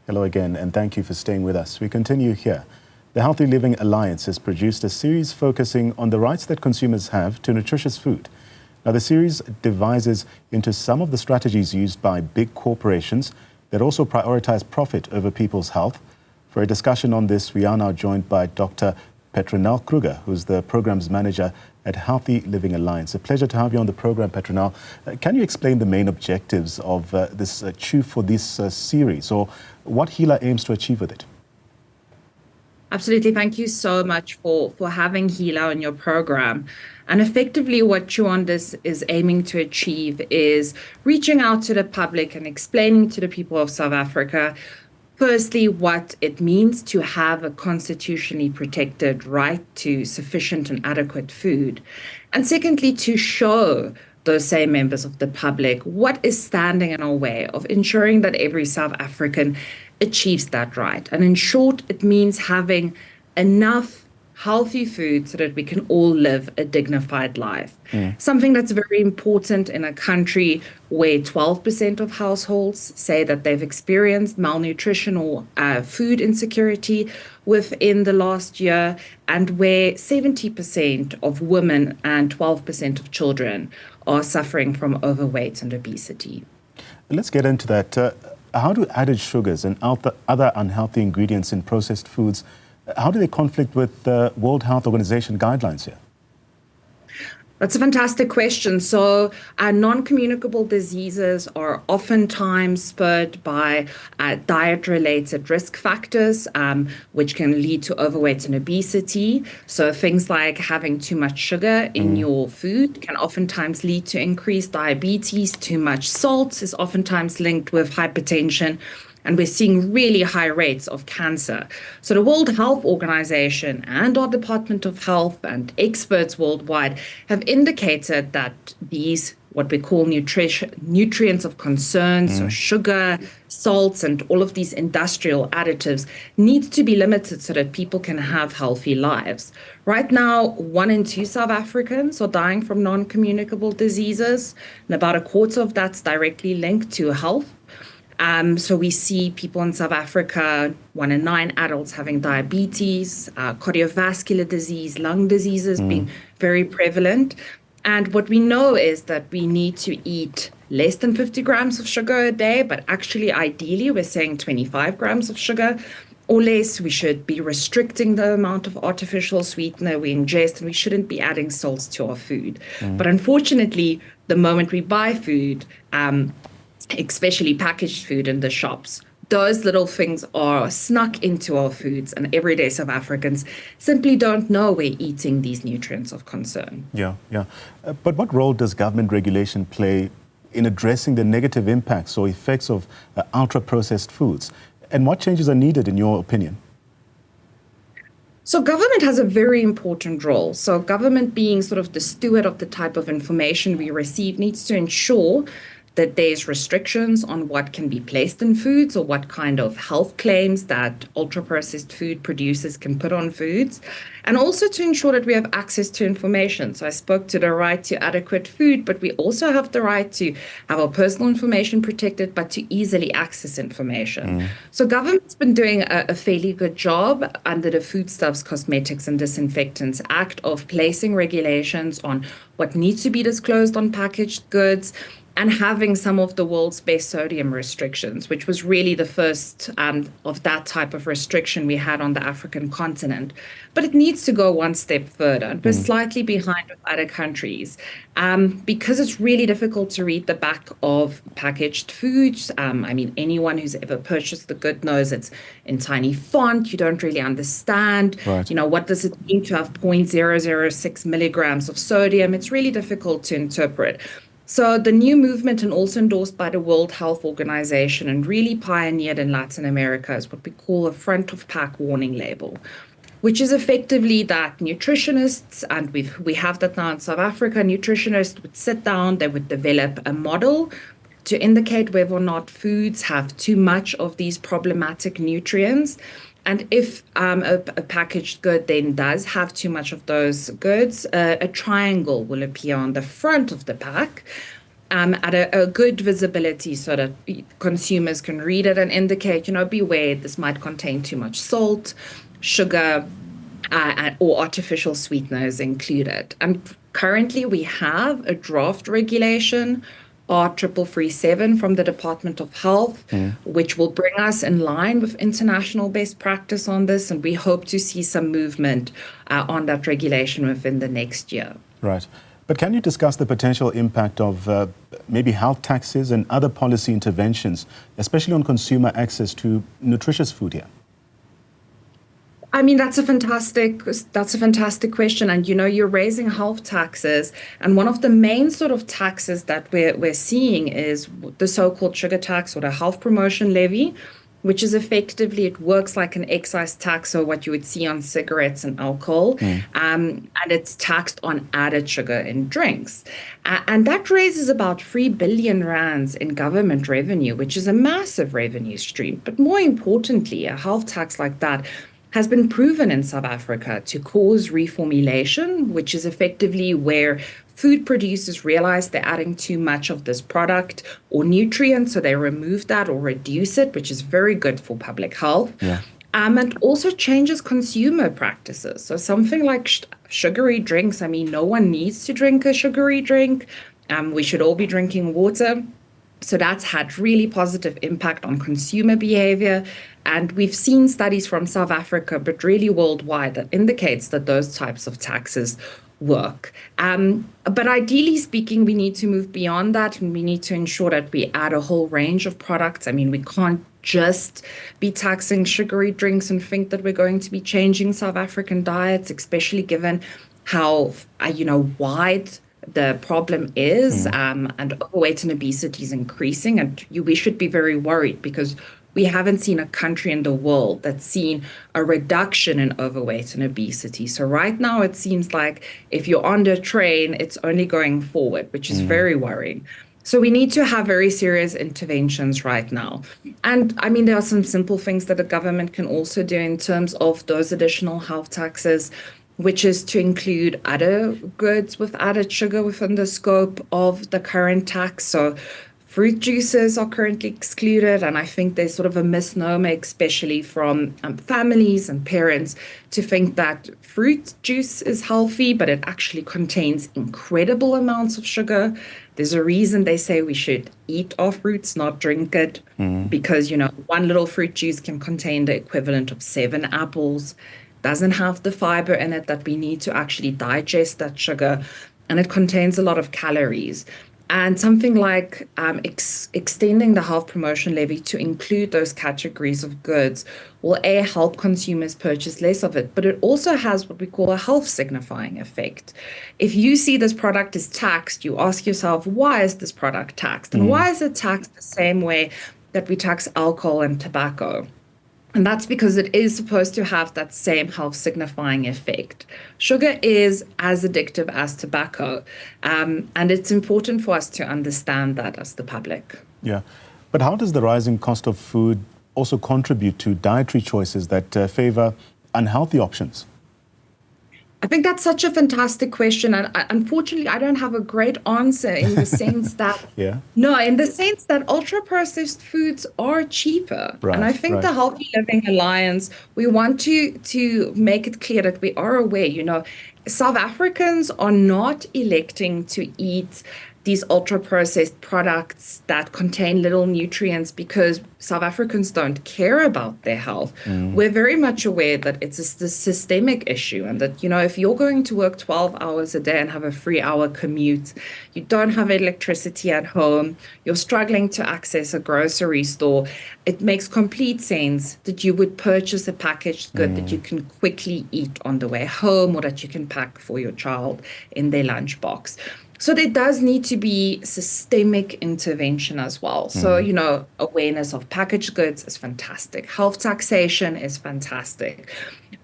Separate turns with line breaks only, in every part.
Hello again, and thank you for staying with us. We continue here. The Healthy Living Alliance has produced a series focusing on the rights that consumers have to nutritious food. Now, the series divises into some of the strategies used by big corporations that also prioritize profit over people's health. For a discussion on this, we are now joined by Dr. Petronell Kruger, who's the Programs Manager at Healthy Living Alliance. A pleasure to have you on the program, Petronell. Can you explain the main objectives of this Chew for this series, or what HEALA aims to achieve with it?
Absolutely. Thank you so much for having HEALA on your program. And effectively what Chew on this is aiming to achieve is reaching out to the public and explaining to the people of South Africa, firstly, what it means to have a constitutionally protected right to sufficient and adequate food. And secondly, to show those same members of the public what is standing in our way of ensuring that every South African achieves that right. And in short, it means having enough healthy food so that we can all live a dignified life. Something that's very important in a country where 12% of households say that they've experienced malnutrition or food insecurity within the last year, and where 70% of women and 12% of children are suffering from overweight and obesity.
Let's get into that. How do added sugars and other unhealthy ingredients in processed foods, how do they conflict with the World Health Organization guidelines here?
That's a fantastic question. So non-communicable diseases are oftentimes spurred by diet-related risk factors, which can lead to overweight and obesity. So things like having too much sugar in your food can oftentimes lead to increased diabetes. Too much salt is oftentimes linked with hypertension. And we're seeing really high rates of cancer. So the World Health Organization and our Department of Health and experts worldwide have indicated that these, what we call nutrients of concern, so sugar, salts, and all of these industrial additives, need to be limited so that people can have healthy lives. Right now, 1 in 2 South Africans are dying from non-communicable diseases, and about a quarter of that's directly linked to health. So we see people in South Africa, 1 in 9 adults having diabetes, cardiovascular disease, lung diseases being very prevalent. And what we know is that we need to eat less than 50 grams of sugar a day, but actually, ideally, we're saying 25 grams of sugar or less. We should be restricting the amount of artificial sweetener we ingest, and we shouldn't be adding salts to our food. But unfortunately, the moment we buy food, especially packaged food in the shops, those little things are snuck into our foods, and everyday South Africans simply don't know we're eating these nutrients of concern.
Yeah. But what role does government regulation play in addressing the negative impacts or effects of ultra-processed foods? And what changes are needed, in your opinion?
So government has a very important role. So government, being sort of the steward of the type of information we receive, needs to ensure that there's restrictions on what can be placed in foods or what kind of health claims that ultra-processed food producers can put on foods, and also to ensure that we have access to information. So I spoke to the right to adequate food, but we also have the right to have our personal information protected, but to easily access information. So government's been doing a fairly good job under the Foodstuffs, Cosmetics and Disinfectants Act of placing regulations on what needs to be disclosed on packaged goods, and having some of the world's best sodium restrictions, which was really the first of that type of restriction we had on the African continent. But it needs to go one step further. And we're slightly behind with other countries because it's really difficult to read the back of packaged foods. I mean, anyone who's ever purchased the good knows it's in tiny font. You don't really understand, what does it mean to have 0.006 milligrams of sodium? It's really difficult to interpret. So the new movement, and also endorsed by the World Health Organization and really pioneered in Latin America, is what we call a front of pack warning label, which is effectively that nutritionists, and we have that now in South Africa, nutritionists would sit down, they would develop a model to indicate whether or not foods have too much of these problematic nutrients. And if a packaged good then does have too much of those goods, a triangle will appear on the front of the pack. at a good visibility so that consumers can read it and indicate, beware, this might contain too much salt, sugar, or artificial sweeteners included. And currently we have a draft regulation, R337 from the Department of Health, which will bring us in line with international best practice on this. And we hope to see some movement on that regulation within the next year.
Right. But can you discuss the potential impact of maybe health taxes and other policy interventions, especially on consumer access to nutritious food here?
I mean, that's a fantastic question. And, you're raising health taxes. And one of the main sort of taxes that we're seeing is the so-called sugar tax or the health promotion levy, which is effectively, it works like an excise tax, or what you would see on cigarettes and alcohol. And it's taxed on added sugar in drinks. And that raises about 3 billion rands in government revenue, which is a massive revenue stream. But more importantly, a health tax like that has been proven in South Africa to cause reformulation, which is effectively where food producers realize they're adding too much of this product or nutrient, so they remove that or reduce it, which is very good for public health.
Yeah.
And also changes consumer practices. So something like sugary drinks, I mean, no one needs to drink a sugary drink. We should all be drinking water. So that's had really positive impact on consumer behavior. And we've seen studies from South Africa, but really worldwide, that indicates that those types of taxes work. But ideally speaking, we need to move beyond that, and we need to ensure that we add a whole range of products. I mean, we can't just be taxing sugary drinks and think that we're going to be changing South African diets, especially given how, wide the problem is, and overweight and obesity is increasing. And we should be very worried, because we haven't seen a country in the world that's seen a reduction in overweight and obesity. So right now, it seems like if you're on the train, it's only going forward, which is very worrying. So we need to have very serious interventions right now. And I mean, there are some simple things that the government can also do in terms of those additional health taxes, which is to include other goods with added sugar within the scope of the current tax. So fruit juices are currently excluded, and I think there's sort of a misnomer, especially from families and parents, to think that fruit juice is healthy, but it actually contains incredible amounts of sugar. There's a reason they say we should eat our fruits, not drink it, because, one little fruit juice can contain the equivalent of 7 apples, doesn't have the fiber in it that we need to actually digest that sugar, and it contains a lot of calories. And something like extending the health promotion levy to include those categories of goods will help consumers purchase less of it, but it also has what we call a health signifying effect. If you see this product is taxed, you ask yourself, why is this product taxed? And why is it taxed the same way that we tax alcohol and tobacco? And that's because it is supposed to have that same health signifying effect. Sugar is as addictive as tobacco, and it's important for us to understand that as the public.
Yeah, but how does the rising cost of food also contribute to dietary choices that favor unhealthy options?
I think that's such a fantastic question. And unfortunately, I don't have a great answer in the sense that, in the sense that ultra-processed foods are cheaper.
Right,
and I think the Healthy Living Alliance, we want to make it clear that we are aware, South Africans are not electing to eat these ultra-processed products that contain little nutrients because South Africans don't care about their health. We're very much aware that it's a systemic issue, and that, if you're going to work 12 hours a day and have a 3-hour commute, you don't have electricity at home, you're struggling to access a grocery store, it makes complete sense that you would purchase a packaged good that you can quickly eat on the way home, or that you can pack for your child in their lunchbox. So there does need to be systemic intervention as well. So, awareness of packaged goods is fantastic. Health taxation is fantastic.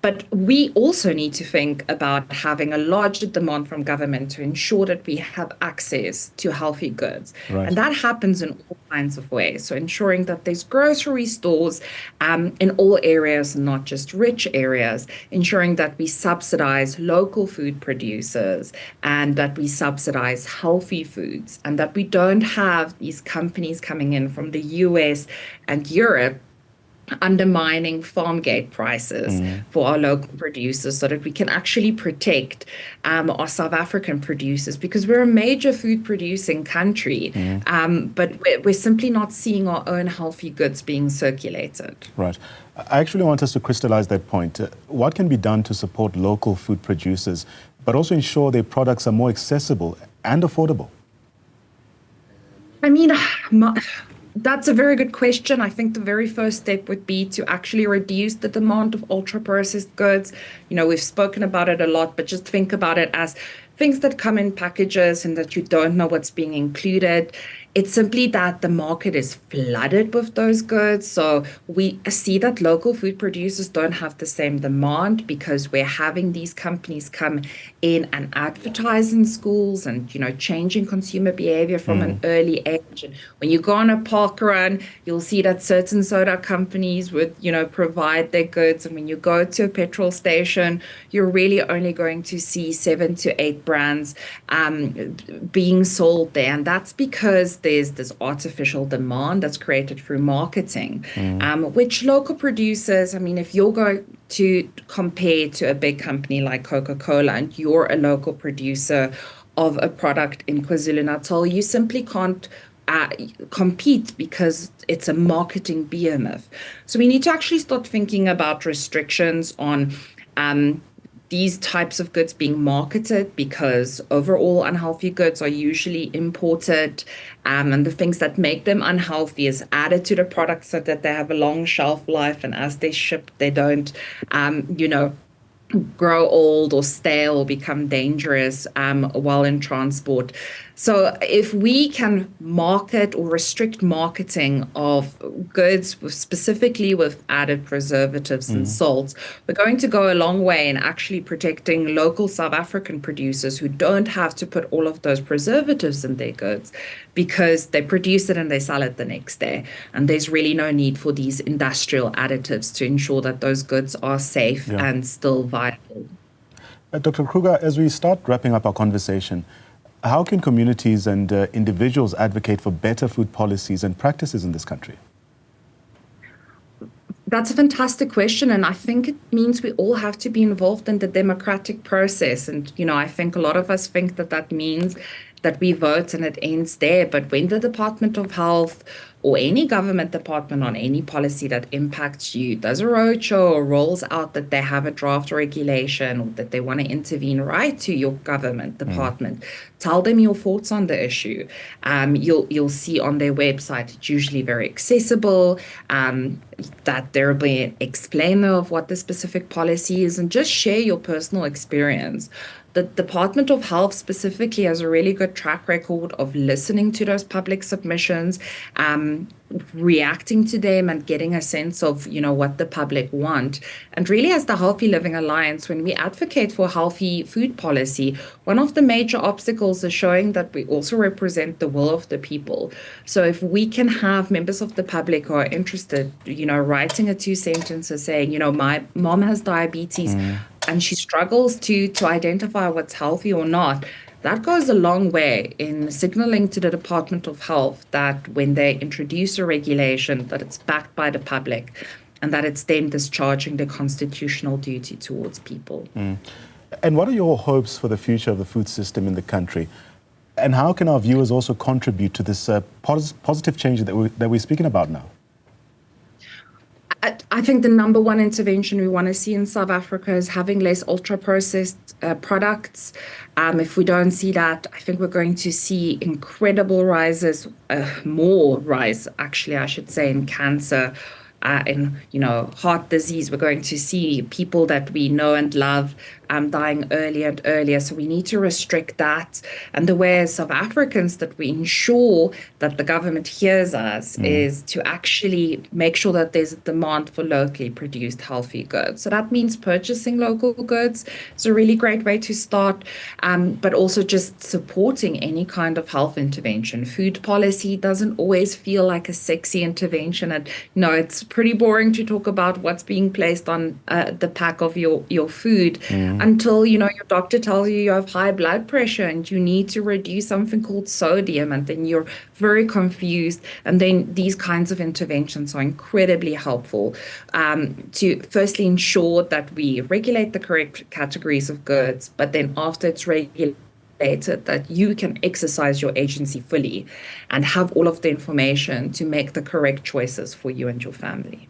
But we also need to think about having a larger demand from government to ensure that we have access to healthy goods.
Right.
And that happens in all kinds of ways. So ensuring that there's grocery stores in all areas, not just rich areas, ensuring that we subsidize local food producers and that we subsidize healthy foods and that we don't have these companies coming in from the US and Europe undermining farm gate prices for our local producers so that we can actually protect our South African producers because we're a major food producing country, but we're simply not seeing our own healthy goods being circulated.
Right. I actually want us to crystallize that point. What can be done to support local food producers, but also ensure their products are more accessible and affordable?
I mean, that's a very good question. I think the very first step would be to actually reduce the demand of ultra-processed goods. We've spoken about it a lot, but just think about it as things that come in packages and that you don't know what's being included. It's simply that the market is flooded with those goods. So we see that local food producers don't have the same demand because we're having these companies come in and advertise in schools and, changing consumer behavior from an early age. And when you go on a park run, you'll see that certain soda companies would, provide their goods. And when you go to a petrol station, you're really only going to see 7 to 8 brands being sold there. And that's because there's this artificial demand that's created through marketing, which local producers, if you're going to compare to a big company like Coca-Cola and you're a local producer of a product in KwaZulu-Natal, you simply can't compete because it's a marketing behemoth. So we need to actually start thinking about restrictions on these types of goods being marketed because overall unhealthy goods are usually imported and the things that make them unhealthy is added to the product so that they have a long shelf life and as they ship they don't grow old or stale or become dangerous while in transport. So if we can market or restrict marketing of goods specifically with added preservatives and salts, we're going to go a long way in actually protecting local South African producers who don't have to put all of those preservatives in their goods because they produce it and they sell it the next day. And there's really no need for these industrial additives to ensure that those goods are safe and still viable.
Dr. Kruger, as we start wrapping up our conversation, how can communities and individuals advocate for better food policies and practices in this country?
That's a fantastic question. And I think it means we all have to be involved in the democratic process. And, I think a lot of us think that means that we vote and it ends there. But when the Department of Health or any government department on any policy that impacts you does a roadshow or rolls out that they have a draft regulation or that they want to intervene, right to your government department, tell them your thoughts on the issue. You'll see on their website, it's usually very accessible, that there will be an explainer of what the specific policy is and just share your personal experience. The Department of Health specifically has a really good track record of listening to those public submissions, reacting to them and getting a sense of, what the public want. And really as the Healthy Living Alliance, when we advocate for healthy food policy, one of the major obstacles is showing that we also represent the will of the people. So if we can have members of the public who are interested, writing a 2 sentences saying, my mom has diabetes, and she struggles to identify what's healthy or not, that goes a long way in signaling to the Department of Health that when they introduce a regulation, that it's backed by the public and that it's them discharging the constitutional duty towards people.
And what are your hopes for the future of the food system in the country? And how can our viewers also contribute to this positive change that we're speaking about now?
I think the number one intervention we want to see in South Africa is having less ultra-processed products. If we don't see that, I think we're going to see incredible rises, more rise, actually, I should say, in cancer, in heart disease. We're going to see people that we know and love dying earlier and earlier. So we need to restrict that. And the way as South Africans that we ensure that the government hears us is to actually make sure that there's a demand for locally produced healthy goods. So that means purchasing local goods. It's a really great way to start, but also just supporting any kind of health intervention. Food policy doesn't always feel like a sexy intervention. And it's pretty boring to talk about what's being placed on the pack of your food until, your doctor tells you you have high blood pressure and you need to reduce something called sodium. And then you're very confused. And then these kinds of interventions are incredibly helpful to firstly ensure that we regulate the correct categories of goods, but then after it's regulated, that you can exercise your agency fully and have all of the information to make the correct choices for you and your family.